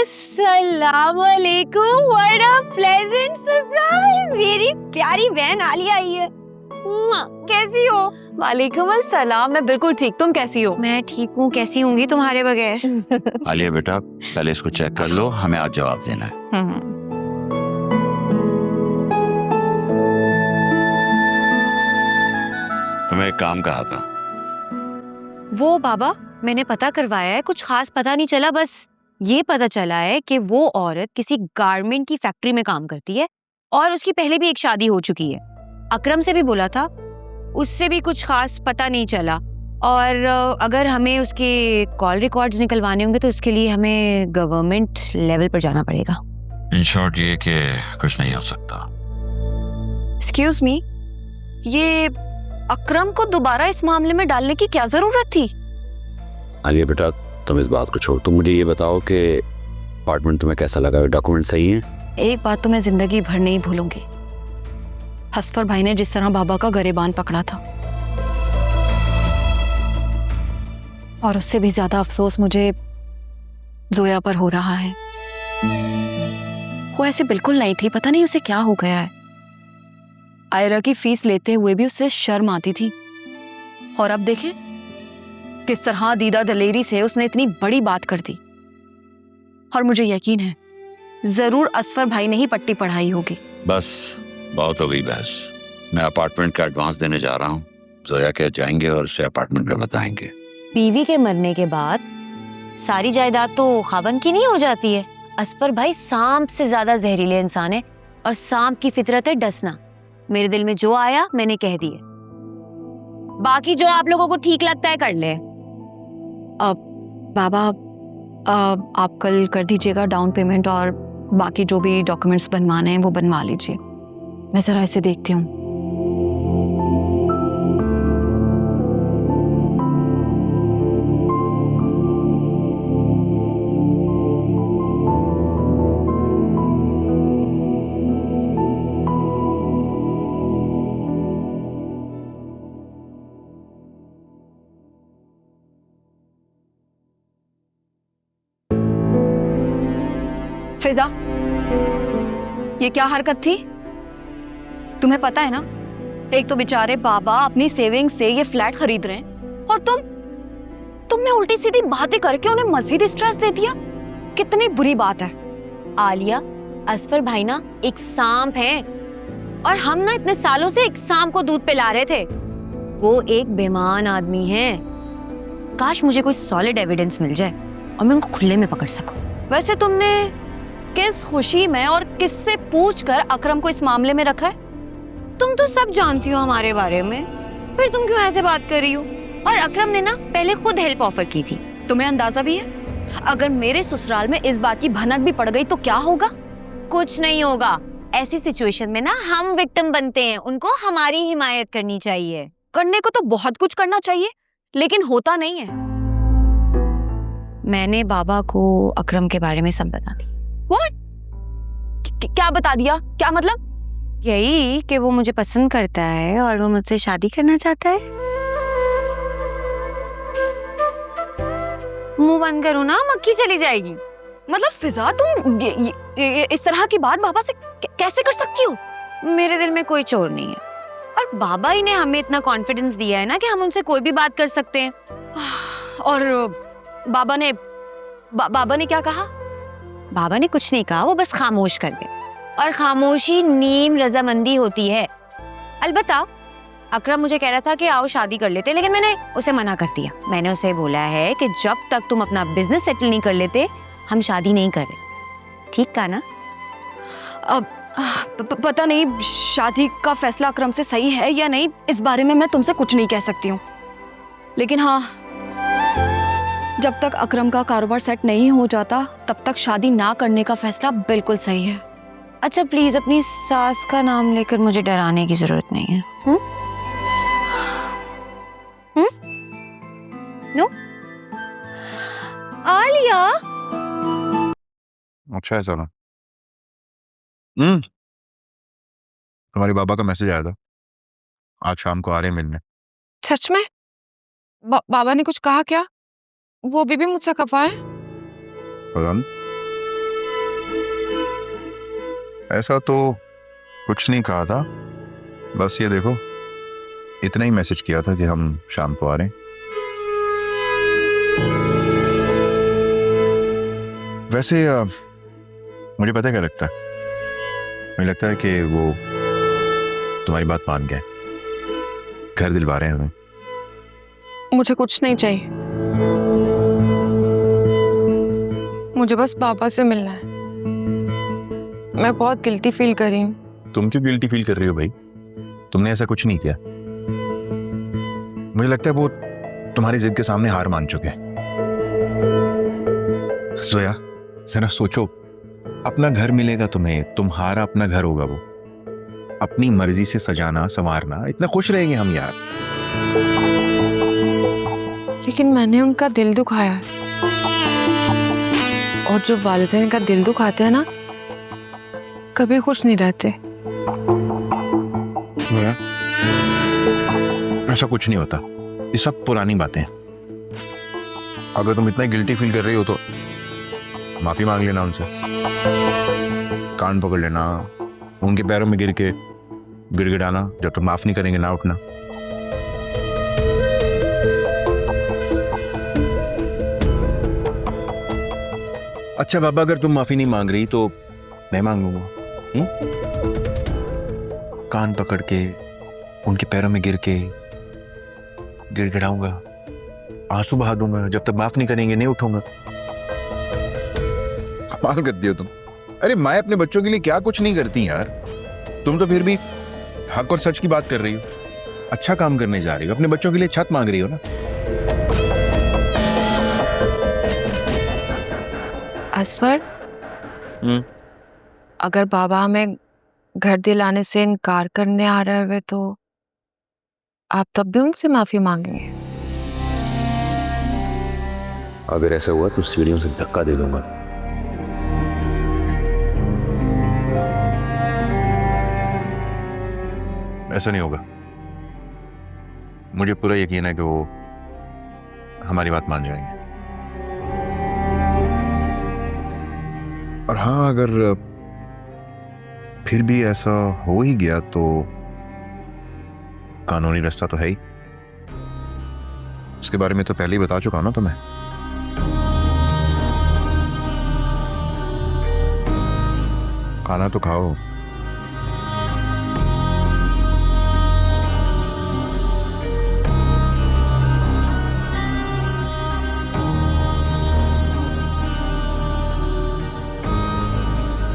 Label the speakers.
Speaker 1: अस्सलाम वालेकुम, what a pleasant surprise. मेरी प्यारी बहन आलिया आई है। कैसी हो?
Speaker 2: वालेकुम अस्सलाम, मैं बिल्कुल ठीक, तुम कैसी हो?
Speaker 1: मैं ठीक हूँ, कैसी होंगी तुम्हारे बगैर।
Speaker 3: आलिया बेटा, पहले इसको चेक कर लो, हमें आज जवाब देना है। तुम्हें एक काम कहा था।
Speaker 1: वो बाबा, मैंने पता करवाया है, कुछ खास पता नहीं चला, बस ये पता चला है कि वो औरत किसी गारमेंट की फैक्ट्री में काम करती है और उसकी पहले भी एक शादी हो चुकी है। अकरम से भी बोला था, उससे भी कुछ खास पता नहीं चला। और अगर हमें उसके कॉल रिकॉर्ड्स निकलवाने होंगे तो उसके लिए हमें गवर्नमेंट लेवल पर जाना पड़ेगा।
Speaker 3: इन शॉर्ट ये कि कुछ नहीं हो सकता।
Speaker 2: एक्सक्यूज मी, ये अकरम को दोबारा इस मामले में डालने की क्या जरूरत थी?
Speaker 4: आलिया बेटा, तुम इस बात को छोड़, तुम मुझे ये बताओ कि अपार्टमेंट तुम्हें कैसा लगा, डॉक्यूमेंट सही है?
Speaker 2: एक बात तो मैं जिंदगी भर नहीं भूलूंगी, असफर भाई ने जिस तरह बाबा का गरेबान पकड़ा था। और उससे भी ज्यादा अफसोस मुझे जोया पर हो रहा है। वो ऐसे बिल्कुल नहीं थी, पता नहीं उसे क्या हो गया है। आयरा की फीस लेते हुए भी उसे शर्म आती थी, और अब देखें किस तरह दीदा दलेरी से उसने इतनी बड़ी बात कर दी। और मुझे यकीन है जरूर असफर भाई ने ही पट्टी पढ़ाई होगी।
Speaker 3: बस बहुत हो गई बहस। मैं अपार्टमेंट का एडवांस देने जा रहा हूँ। जोया के जाएंगे और उसे अपार्टमेंट का बताएंगे।
Speaker 1: बीवी के मरने के बाद सारी जायदाद तो खाबन की नहीं हो जाती है। असफर भाई सांप से ज्यादा जहरीले इंसान है, और सांप की फितरत है डसना। मेरे दिल में जो आया मैंने कह दिए, बाकी जो आप लोगों को ठीक लगता है कर ले।
Speaker 2: बाबा, आप कल कर दीजिएगा डाउन पेमेंट, और बाकी जो भी डॉक्यूमेंट्स बनवाने हैं वो बनवा लीजिए। मैं जरा इसे देखती हूँ। फिजा, ये क्या हरकत थी? तुम्हें पता है ना, एक तो बेचारे बाबा अपनी सेविंग से ये फ्लैट खरीद रहे हैं, और तुमने उल्टी सीधी बातें करके उन्हें मजीद स्ट्रेस दे दिया। कितनी बुरी बात है।
Speaker 1: आलिया, असफर भाई ना एक सांप है, और हम ना इतने सालों से एक सांप को दूध पिला रहे थे। वो एक बेईमान आदमी है। काश मुझे कोई सॉलिड एविडेंस मिल जाए और मैं उनको खुले में पकड़ सकूं।
Speaker 2: वैसे तुमने किस खुशी में और किससे पूछकर अकरम को इस मामले में रखा है?
Speaker 1: तुम तो सब जानती हो हमारे बारे में, फिर तुम क्यों ऐसे बात कर रही हो? और अकरम ने ना पहले खुद हेल्प ऑफर की थी।
Speaker 2: तुम्हें अंदाजा भी है, अगर मेरे ससुराल में इस बात की भनक भी पड़ गई तो क्या होगा?
Speaker 1: कुछ नहीं होगा। ऐसी सिचुएशन में ना हम विक्टिम बनते हैं, उनको हमारी हिमायत करनी चाहिए।
Speaker 2: करने को तो बहुत कुछ करना चाहिए, लेकिन होता नहीं है।
Speaker 1: मैंने बाबा को अकरम के बारे में सब बता दिया।
Speaker 2: What? क्या बता दिया? क्या मतलब?
Speaker 1: यही कि वो मुझे पसंद करता है और वो मुझसे शादी करना चाहता है। मुंह बंद करो ना, मक्खी चली जाएगी।
Speaker 2: मतलब फिजा, तुम ये इस तरह की बात बाबा से कैसे कर सकती हो?
Speaker 1: मेरे दिल में कोई चोर नहीं है, और बाबा ही ने हमें इतना कॉन्फिडेंस दिया है ना कि हम उनसे कोई भी बात कर सकते हैं।
Speaker 2: और बाबा ने क्या कहा?
Speaker 1: बाबा ने कुछ नहीं कहा, वो बस खामोश कर गए, और खामोशी नीम रजामंदी होती है। अलबत्ता अकरम मुझे कह रहा था कि आओ शादी कर लेते, लेकिन मैंने उसे मना कर दिया। मैंने उसे बोला है कि जब तक तुम अपना बिजनेस सेटल नहीं कर लेते हम शादी नहीं कर रहे। ठीक कहा ना?
Speaker 2: अब पता नहीं शादी का फैसला अकरम से सही है या नहीं, इस बारे में मैं तुमसे कुछ नहीं कह सकती हूँ। लेकिन हाँ, जब तक अकरम का कारोबार सेट नहीं हो जाता तब तक शादी ना करने का फैसला बिल्कुल सही है।
Speaker 1: अच्छा प्लीज अपनी सास का नाम लेकर मुझे डराने की जरूरत नहीं है। नो आलिया।
Speaker 5: अच्छा है चलो। तुम्हारे बाबा का मैसेज आया था, आज शाम को आ रहे हैं मिलने।
Speaker 6: सच में? बाबा ने कुछ कहा क्या? वो अभी भी मुझसे खफा है?
Speaker 5: पता नहीं। ऐसा तो कुछ नहीं कहा था, बस ये देखो इतना ही मैसेज किया था कि हम शाम को आ रहे हैं। वैसे मुझे पता है क्या लगता है, मुझे लगता है कि वो तुम्हारी बात मान गए, घर दिलवा रहे हैं हमें।
Speaker 6: मुझे कुछ नहीं चाहिए, मुझे बस पापा से मिलना है। मैं बहुत गिल्टी फील कर रही हूँ।
Speaker 5: तुम क्यों गिल्टी फील कर रही हो भाई? तुमने ऐसा कुछ नहीं किया। मुझे लगता है वो तुम्हारी जिद के सामने हार मान चुके हैं। जोया जरा सोचो, अपना घर मिलेगा तुम्हें, तुम्हारा अपना घर होगा, वो अपनी मर्जी से सजाना संवारना, इतना खुश रहेंगे हम यार।
Speaker 6: लेकिन मैंने उनका दिल दुखाया है, और जो वालिदैन का दिल दुखाते हैं ना, कभी खुश नहीं रहते।
Speaker 5: जोया ऐसा कुछ नहीं होता, ये सब पुरानी बातें हैं। अगर तुम इतना गिल्टी फील कर रही हो तो माफी मांग लेना उनसे, कान पकड़ लेना, उनके पैरों में गिर के गिड़गिड़ाना, जब तक माफ नहीं करेंगे ना उठना। अच्छा बाबा, अगर तुम माफी नहीं मांग रही तो मैं मांग लूंगा। कान पकड़ के उनके पैरों में गिर के गिड़गिड़ाऊंगा, आंसू बहा दूंगा, जब तक माफ नहीं करेंगे नहीं उठूंगा। कमाल करती हो तुम। अरे माँ अपने बच्चों के लिए क्या कुछ नहीं करती यार, तुम तो फिर भी हक और सच की बात कर रही हो, अच्छा काम करने जा रही हो, अपने बच्चों के लिए छत मांग रही हो ना।
Speaker 6: असफर, अगर बाबा हमें घर दिलाने से इनकार करने आ रहे हुए तो आप तब भी उनसे माफी मांगेंगे?
Speaker 4: अगर ऐसा हुआ तो सीढ़ियों से धक्का दे दूंगा।
Speaker 5: ऐसा नहीं होगा, मुझे पूरा यकीन है कि वो हमारी बात मान जाएंगे। और हाँ, अगर फिर भी ऐसा हो ही गया तो कानूनी रास्ता तो है ही, उसके बारे में तो पहले ही बता चुका हूं ना तुम्हें। खाना तो खाओ।